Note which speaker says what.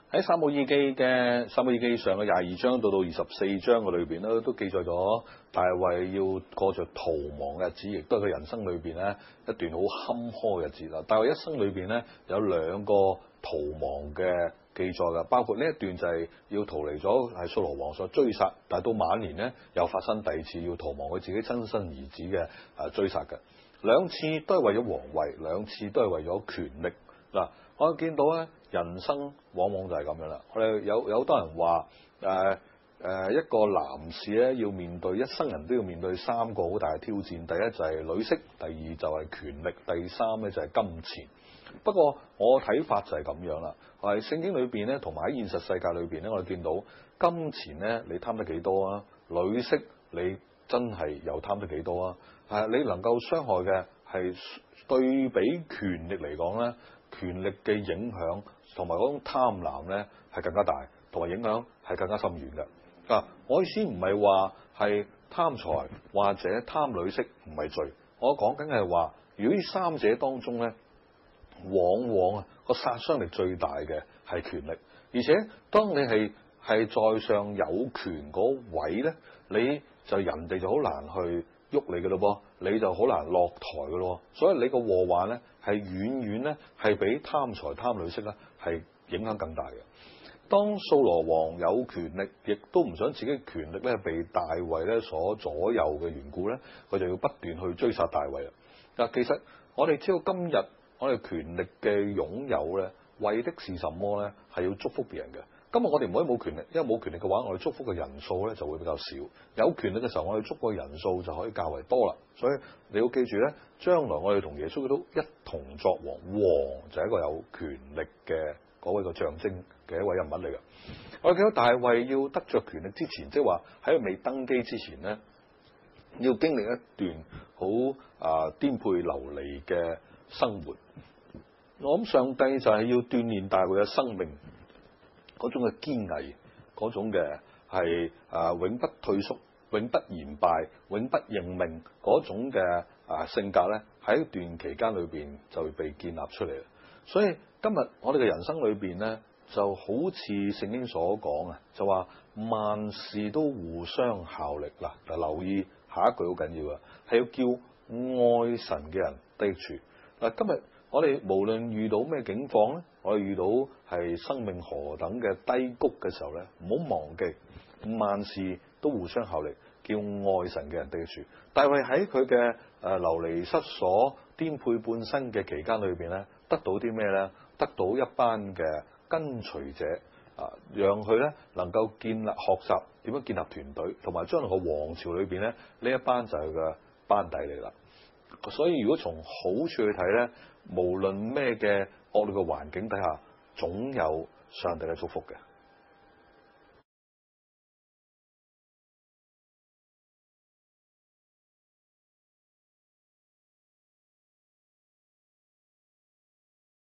Speaker 1: 喺撒母耳記上嘅22章到24章嘅裏邊咧，都記載咗大衛要過着逃亡嘅日子，亦都係佢人生裏邊咧一段好坎坷嘅日子啦。大衛一生裏邊咧有2個逃亡嘅記載嘅，包括呢一段就係要逃離咗係掃羅王所追殺，但係到晚年咧又發生第二次要逃亡佢自己親生兒子嘅追殺嘅，2次都係為咗皇位，2次都係為咗權力。嗱，我見到咧，人生往往就係咁樣啦。我哋有好多人話一個男士咧要面對一生人都要面對3個好大嘅挑戰，第一就係女色，第二就係權力，第3咧就係金錢。不過我睇法就係咁樣啦，係聖經裏邊咧，同埋喺現實世界裏邊咧，我哋見到金錢咧，你貪得幾多啊？女色你真係又貪得幾多啊？你能夠傷害嘅係對比權力嚟講咧，權力嘅影響同埋嗰種貪婪咧係更加大，同埋影響係更加深遠嘅。我意思唔係話係貪財或者貪女色唔係罪，我講緊係話，如果呢3者當中咧，往往個殺傷力最大嘅係權力，而且當你係在上有權嗰位咧，你就人哋就好難去喐你嘅咯噃，你就好難落台嘅咯，所以你個禍患咧係遠遠咧係比貪財貪女色咧係影響更大嘅。當掃羅王有權力，亦都唔想自己嘅權力咧被大衛咧所左右嘅緣故咧，佢就要不斷去追殺大衛啦。嗱，其實我哋知道今日我哋權力嘅擁有咧，為的是什麼咧？係要祝福別人嘅。今日我哋唔可以冇權力，因為冇權力嘅話，我哋祝福嘅人數咧就會比較少。有權力嘅時候，我哋祝福嘅人數就可以較為多啦。所以你要記住咧，將來我哋同耶穌都一同作王，王就係一個有權力嘅嗰位個象徵嘅一位人物嚟嘅。我記得大衛要得着權力之前，即係話喺佢未登基之前咧，要經歷一段好顛沛流離嘅生活。我諗上帝就係要鍛煉大衛嘅生命。嗰種嘅堅毅，嗰種嘅係永不退縮、永不言敗、永不認命嗰種嘅性格咧，喺一段期間裏邊就會被建立出嚟。所以今日我哋嘅人生裏邊咧，就好似聖經所講啊，就話萬事都互相效力。嗱，留意下一句好緊要啊，係要叫愛神嘅人得益處。嗱，今日我哋無論遇到咩境況咧，我哋遇到係生命何等嘅低谷嘅時候咧，唔好忘記萬事都互相效力，叫愛神嘅人得益處。大衛喺佢嘅流離失所、顛沛半生嘅期間裏邊咧，得到啲咩咧？得到一班嘅跟隨者讓佢咧能夠學習點樣建立團隊，同埋將來個王朝裏邊咧，呢一班就係個班底嚟啦。所以如果從好處去睇咧，無論咩嘅惡劣嘅環境底下，總有上帝嘅祝福嘅。